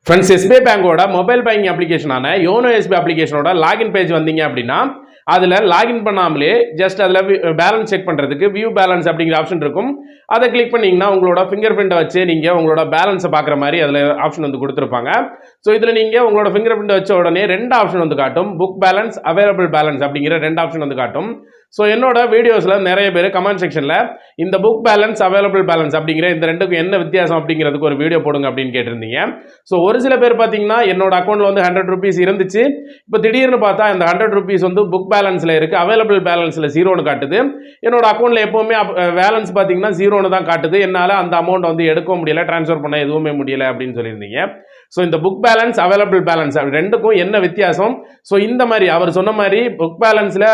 Friends, SBI பேங்கோட mobile banking அப்ளிகேஷனான YONO SBI அப்ளிகேஷனோட லாகின் பேஜ் வந்தீங்க அப்படின்னா அதில் லாகின் பண்ணாமலே ஜஸ்ட் அதில் பேலன்ஸ் செக் பண்ணுறதுக்கு வியூ பேலன்ஸ் அப்படிங்கிற ஆப்ஷன் இருக்கும். அதை கிளிக் பண்ணிங்கன்னா உங்களோட ஃபிங்கர் பிரிண்ட்டை வச்சு நீங்கள் உங்களோட பேலன்ஸை பார்க்குற மாதிரி அதில் ஆப்ஷன் வந்து கொடுத்துருப்பாங்க. ஸோ இதில் நீங்கள் உங்களோட ஃபிங்கர் பிரிண்ட் வச்ச உடனே ரெண்டு ஆப்ஷன் வந்து காட்டும். புக் பேலன்ஸ், அவைலபிள் பேலன்ஸ் அப்படிங்கிற ரெண்டு ஆப்ஷன் வந்து காட்டும். ஸோ என்னோட வீடியோஸில் நிறைய பேர் கமெண்ட் செக்ஷனில் இந்த புக் பேலன்ஸ், அவைலபிள் பேலன்ஸ் அப்படிங்கிற இந்த ரெண்டுக்கும் என்ன வித்தியாசம் அப்படிங்கிறதுக்கு ஒரு வீடியோ போடுங்க அப்படின்னு கேட்டிருந்தீங்க. ஸோ ஒரு சில பேர் பார்த்தீங்கன்னா என்னோட அக்கௌண்ட்டில் வந்து 100 rupees இருந்துச்சு. இப்போ திடீர்னு பார்த்தா இந்த 100 rupees வந்து புக் பேலன்ஸில் இருக்குது, அவைலபிள் பேலன்ஸில் 0ன்னு காட்டுது. என்னோட அக்கௌண்ட்டில் எப்போவுமே பேலன்ஸ் பார்த்தீங்கன்னா 0ன்னு தான் காட்டுது. என்னால் அந்த அமௌண்ட் வந்து எடுக்க முடியல, ட்ரான்ஸ்ஃபர் பண்ண எதுவுமே முடியல அப்படின்னு சொல்லியிருந்தீங்க. ஸோ இந்த புக் பேலன்ஸ், அவைலபிள் பேலன்ஸ் ரெண்டுக்கும் என்ன வித்தியாசம்? ஸோ இந்த மாதிரி அவர் சொன்ன மாதிரி புக் பேலன்ஸில்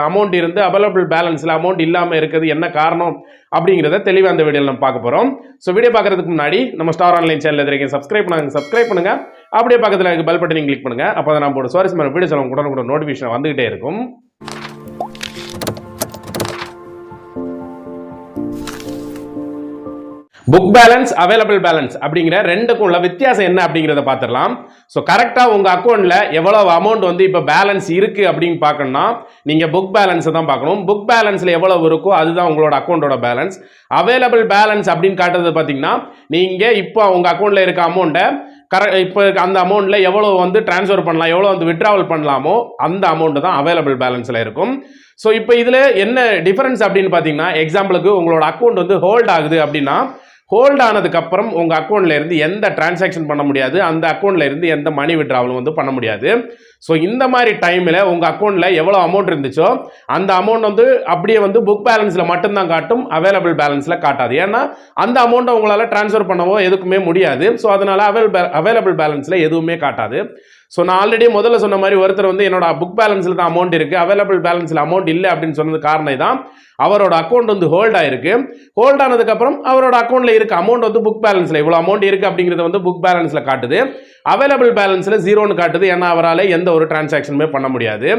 அமௌண்ட் இருந்து அவைலபிள் பேலன்ஸில் அமௌண்ட் இல்லாமல் இருக்குது என்ன காரணம் அப்படிங்கிறத தெளிவாக அந்த வீடியோவில் நம்ம பார்க்க போகிறோம். ஸோ வீடியோ பார்க்குறதுக்கு முன்னாடி நம்ம ஸ்டார் ஆன்லைன் சேனல் எதிர்க்க சப்ஸ்கிரைப் பண்ணுங்க. அப்படியே பக்கத்தில் இருக்க பெல் பட்டனையும் கிளிக் பண்ணுங்க. அப்போ தான் நம்ம சுவாரஸ்யமான வீடியோஸ் உடனுக்குடன் நோட்டிஃபிகேஷன் வந்துகிட்டே இருக்கும். புக் பேலன்ஸ், அவைலபிள் பேலன்ஸ் அப்படிங்கிற ரெண்டுக்கும் உள்ள வித்தியாசம் என்ன அப்படிங்கிறத பார்த்துடலாம். ஸோ கரெக்டாக உங்கள் அக்கௌண்ட்டில் எவ்வளவு அமௌண்ட் வந்து இப்போ பேலன்ஸ் இருக்குது அப்படின்னு பார்க்கணும்னா நீங்கள் புக் பேலன்ஸை தான் பார்க்கணும். புக் பேலன்ஸில் எவ்வளவு இருக்கோ அதுதான் உங்களோட அக்கௌண்ட்டோட பேலன்ஸ். அவைலபிள் பேலன்ஸ் அப்படின்னு காட்டுறது பார்த்தீங்கன்னா நீங்கள் இப்போ உங்கள் அக்கௌண்ட்டில் இருக்க அமௌண்ட்டை இப்போ அந்த அமௌண்ட்டில் எவ்வளோ வந்து ட்ரான்ஸ்ஃபர் பண்ணலாம், எவ்வளோ வந்து விட்ராவல் பண்ணலாமோ அந்த அமௌண்ட்டு தான் அவைலபிள் பேலன்ஸில் இருக்கும். ஸோ இப்போ இதில் என்ன டிஃபரன்ஸ் அப்படின்னு பார்த்தீங்கன்னா, எக்ஸாம்பிளுக்கு உங்களோட அக்கௌண்ட் வந்து ஹோல்ட் ஆகுது அப்படின்னா ஹோல்ட் ஆனதுக்கப்புறம் உங்கள் அக்கௌண்ட்டில் இருந்து எந்த டிரான்சாக்ஷன் பண்ண முடியாது, அந்த அக்கௌண்ட்டில் இருந்து எந்த மணி விட்ராவலும் வந்து பண்ண முடியாது. ஸோ இந்த மாதிரி டைமில் உங்கள் அக்கௌண்ட்டில் எவ்வளோ அமௌண்ட் இருந்துச்சோ அந்த அமௌண்ட் வந்து அப்படியே வந்து புக் பேலன்ஸில் மட்டும்தான் காட்டும், அவைலபிள் பேலன்ஸில் காட்டாது. ஏன்னா அந்த அமௌண்ட்டை உங்களால் ட்ரான்ஸ்ஃபர் பண்ணவோ எதுக்குமே முடியாது. ஸோ அதனால் அவைலபிள் பேலன்ஸில் எதுவுமே காட்டாது. ஸோ நான் ஆல்ரெடி முதல்ல சொன்ன மாதிரி ஒருத்தர் வந்து என்னோட புக் பேலன்ஸில் தான் அமௌண்ட் இருக்குது, அவைலபிள் பேலன்ஸில் அமௌண்ட் இல்லை அப்படின்னு சொன்னது காரணம் தான் அவரோட அக்கௌண்ட் வந்து ஹோல்ட் ஆயிருக்கு. ஹோல்ட் ஆனதுக்கப்புறம் அவரோட அக்கௌண்ட்டில் இருக்க அமௌண்ட் வந்து புக் பேலன்ஸில் இவ்வளோ அமௌண்ட் இருக்குது அப்படிங்கிறத வந்து புக் பேலன்ஸில் காட்டுது, அவைலபிள் பேலன்ஸில் 0ன்னு காட்டுது. ஏன்னா அவரால் எந்த ஒரு டிரான்சாக்ஷனுமே பண்ண முடியாது.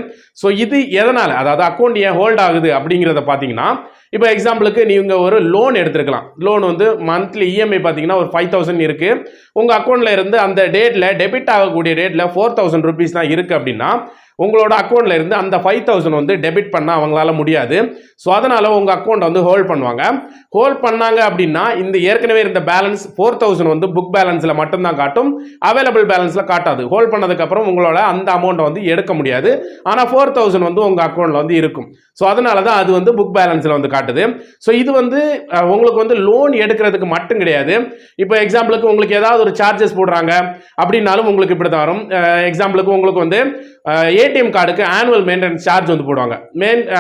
ஸோ இது எதனால், அதாவது அக்கௌண்ட் ஏன் ஹோல்ட் ஆகுது அப்படிங்கிறத பார்த்தீங்கன்னா, இப்போ எக்ஸாம்பிளுக்கு நீங்கள் ஒரு லோன் எடுத்துருக்கலாம். லோன் வந்து மந்த்லி இஎம்ஐ பார்த்தீங்கன்னா ஒரு 5000 இருக்குது. உங்கள் அக்கௌண்ட்டில் இருந்து அந்த டேட்டில் டெபிட் ஆகக்கூடிய டேட்டில் 4000 rupees தான் இருக்குது அப்படின்னா உங்களோட அக்கௌண்ட்டில் இருந்து அந்த 5000 வந்து டெபிட் பண்ண அவங்களால முடியாது. ஸோ அதனால் உங்கள் அக்கௌண்ட் வந்து ஹோல்ட் பண்ணுவாங்க. ஹோல்ட் பண்ணாங்க அப்படின்னா இந்த ஏற்கனவே இருந்த பேலன்ஸ் 4000 வந்து புக் பேலன்ஸில் மட்டும்தான் காட்டும், அவைலபிள் பேலன்ஸில் காட்டாது. ஹோல்ட் பண்ணதுக்கப்புறம் உங்களோட அந்த அமௌண்ட்டை வந்து எடுக்க முடியாது. ஆனால் 4000 வந்து உங்கள் அக்கௌண்ட்டில் வந்து இருக்கும். ஸோ அதனால தான் அது வந்து புக் பேலன்ஸில் வந்து காட்டுது. ஸோ இது வந்து உங்களுக்கு வந்து லோன் எடுக்கிறதுக்கு மட்டும் கிடையாது. இப்போ எக்ஸாம்பிளுக்கு உங்களுக்கு ஏதாவது ஒரு சார்ஜஸ் போடுறாங்க அப்படின்னாலும் உங்களுக்கு இப்படி தான் வரும். எக்ஸாம்பிளுக்கு உங்களுக்கு வந்து ஏடிஎம் கார்டுக்கு ஆனுவல் மெயின்டெனன்ஸ் சார்ஜ் வந்து போடுவாங்க.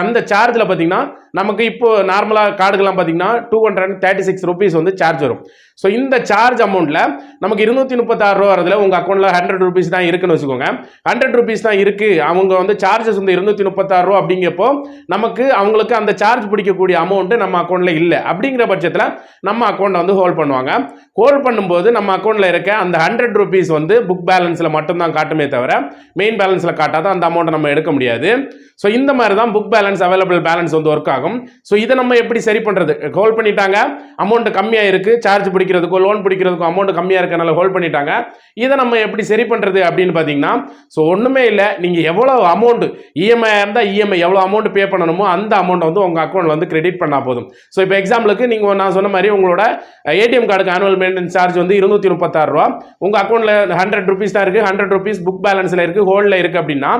அந்த சார்ஜில் பார்த்தீங்கன்னா நமக்கு இப்போ நார்மலாக கார்டுக்கெல்லாம் பார்த்தீங்கன்னா 236 rupees வந்து சார்ஜ் வரும். ஸோ இந்த சார்ஜ் அமௌண்ட்டில் நமக்கு 236 ரூபா வரதுல உங்கள் அக்கௌண்ட்டில் 100 rupees தான் இருக்குன்னு வச்சுக்கோங்க. 100 rupees தான் இருக்குது, அவங்க வந்து சார்ஜஸ் வந்து 236 ரூபா அப்படிங்கப்போ நமக்கு அவங்களுக்கு அந்த சார்ஜ் பிடிக்கக்கூடிய அமௌண்ட்டு நம்ம அக்கௌண்ட்டில் இல்லை. அப்படிங்கிற பட்சத்தில் நம்ம அக்கௌண்ட்டை வந்து ஹோல்ட் பண்ணுவாங்க. ஹோல்ட் பண்ணும்போது நம்ம அக்கௌண்ட்டில் இருக்க அந்த 100 rupees வந்து புக் பேலன்ஸில் மட்டும்தான் காட்டுமே தவிர மெயின் பேலன்ஸில் காட்டாத அந்த அமௌண்ட்டை நம்ம எடுக்க முடியாது. ஸோ இந்த மாதிரி தான் புக் பேலன்ஸ், அவைலபிள் பேலன்ஸ் வந்து ஒர்க் ஆகும். ஸோ இதை நம்ம எப்படி சரி பண்ணுறது? ஹோல்ட் பண்ணிட்டாங்க, அமௌண்ட் கம்மியாக இருக்குது, சார்ஜ் பிடிக்கிறதுக்கோ லோன் பிடிக்கிறதுக்கோ அமௌண்ட் கம்மியாக இருக்கனால ஹோல்ட் பண்ணிட்டாங்க. இதை நம்ம எப்படி சரி பண்ணுறது அப்படின்னு பார்த்தீங்கன்னா, ஸோ ஒன்றுமே இல்லை, நீங்கள் எவ்வளோ அமௌண்ட் இஎம்ஐ இருந்தால் இஎம்ஐ எவ்வளோ அமௌண்ட் பே பண்ணணுமோ அந்த அமௌண்ட்டை வந்து உங்கள் அக்கௌண்ட் வந்து கிரெடிட் பண்ணால் போதும். ஸோ இப்போ எக்ஸாம்பிளுக்கு நீங்கள் நான் சொன்ன மாதிரி உங்களோட ஏடிஎம் கார்டுக்கு ஆனுவல் மெயின்டெனன்ஸ் சார்ஜ் வந்து 236 ரூபா, உங்கள் அக்கௌண்ட்டில் 100 rupees தான் இருக்குது, 100 rupees புக் பேலன்ஸில் இருக்குது, ஹோல்டில் இருக்குது அப்படின்னா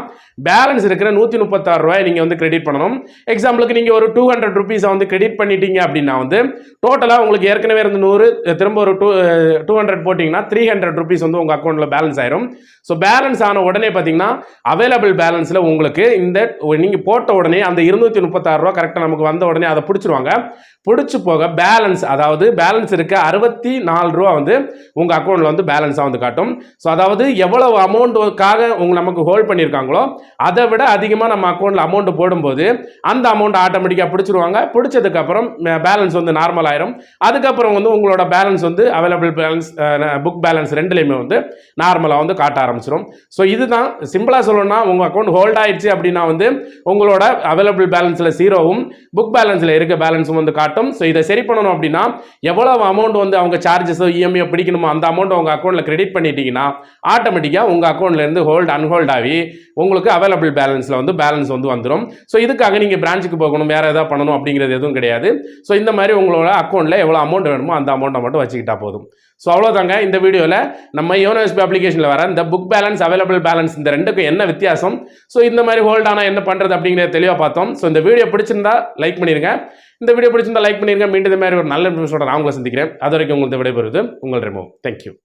பேலன்ஸ் இருக்கிற 136 ரூபாய் நீங்கள் வந்து கிரெடிட் பண்ணணும். எக்ஸாம்பிளுக்கு நீங்கள் ஒரு 200 rupees வந்து கிரெடிட் பண்ணிட்டீங்க அப்படின்னா வந்து டோட்டலாக உங்களுக்கு ஏற்கனவே இருந்து 100 திரும்ப ஒரு 200 போட்டிங்கன்னா 300 rupees வந்து உங்கள் அக்கௌண்ட்டில் பேலன்ஸ் ஆயிரும். ஸோ பேலன்ஸ் ஆன உடனே பார்த்தீங்கன்னா அவைலபிள் பேலன்ஸில் உங்களுக்கு இந்த நீங்கள் போட்ட உடனே அந்த 236 ரூபா கரெக்டாக நமக்கு வந்த உடனே அதை பிடிச்சிருவாங்க. பிடிச்சி போக பேலன்ஸ், அதாவது பேலன்ஸ் இருக்க 64 ரூபா வந்து உங்கள் அக்கௌண்ட்டில் வந்து பேலன்ஸாக வந்து காட்டும். ஸோ அதாவது எவ்வளவு அமௌண்ட்டுக்காக நமக்கு ஹோல்ட் பண்ணியிருக்காங்களோ பண்ணுறாங்களோ அதை விட அதிகமாக நம்ம அக்கௌண்ட்டில் அமௌண்ட் போடும்போது அந்த அமௌண்ட் ஆட்டோமேட்டிக்காக பிடிச்சிருவாங்க. பிடிச்சதுக்கப்புறம் பேலன்ஸ் வந்து நார்மல் ஆயிரும். அதுக்கப்புறம் வந்து உங்களோட பேலன்ஸ் வந்து அவைலபிள் பேலன்ஸ், புக் பேலன்ஸ் ரெண்டுலேயுமே வந்து நார்மலாக வந்து காட்ட ஆரம்பிச்சிடும். ஸோ இதுதான் சிம்பிளாக சொல்லணும்னா, உங்கள் அக்கௌண்ட் ஹோல்ட் ஆயிடுச்சு அப்படின்னா வந்து உங்களோட அவைலபிள் பேலன்ஸில் 0வும் புக் பேலன்ஸில் இருக்க பேலன்ஸும் வந்து காட்டும். ஸோ இதை சரி பண்ணணும் அப்படின்னா எவ்வளவு அமௌண்ட் வந்து அவங்க சார்ஜஸோ இஎம்ஐ பிடிக்கணுமோ அந்த அமௌண்ட் உங்கள் அக்கௌண்ட்டில் கிரெடிட் பண்ணிட்டீங்கன்னா ஆட்டோமேட்டிக்காக உங்கள் அக்கௌண்ட்லேருந்து ஹோல்ட் அன்ஹோல்ட் ஆகி உங்களுக்கு அவைலபிள் பேலன்ஸில் வந்து பேலன்ஸ் வந்து வந்துடும். ஸோ இதுக்காக நீங்கள் பிரான்ச்சுக்கு போகணும், வேறு ஏதாவது பண்ணணும் அப்படிங்கிறது எதுவும் கிடையாது. ஸோ இந்த மாதிரி உங்களோட அக்கௌண்ட்டில் எவ்வளோ அமௌண்ட் வேணுமோ அந்த அமௌண்ட்டை மட்டும் வச்சுக்கிட்டா போதும். ஸோ அவ்வளோதாங்க இந்த வீடியோவில் நம்ம யோனோ எஸ்பிஐ அப்ளிகேஷனில் வர இந்த புக் பேலன்ஸ், அவைலபிள் பேலன்ஸ் இந்த ரெண்டுக்கும் என்ன வித்தியாசம், ஸோ இந்த மாதிரி ஹோல்ட் ஆனால் என்ன பண்ணுறது அப்படிங்கிறத தெளிவாக பார்த்தோம். ஸோ இந்த வீடியோ பிடிச்சிருந்தா லைக் பண்ணிடுங்க. இந்த வீடியோ பிடிச்சிருந்தா லைக் பண்ணிடுங்க. மீண்டும் இந்த மாதிரி ஒரு நல்ல நிமிஷத்தோட நான் உங்களை சந்திக்கிறேன். அது வரைக்கும் உங்களுக்கு விடைபெறுவது உங்கள் ரெமோ. தேங்க்யூ.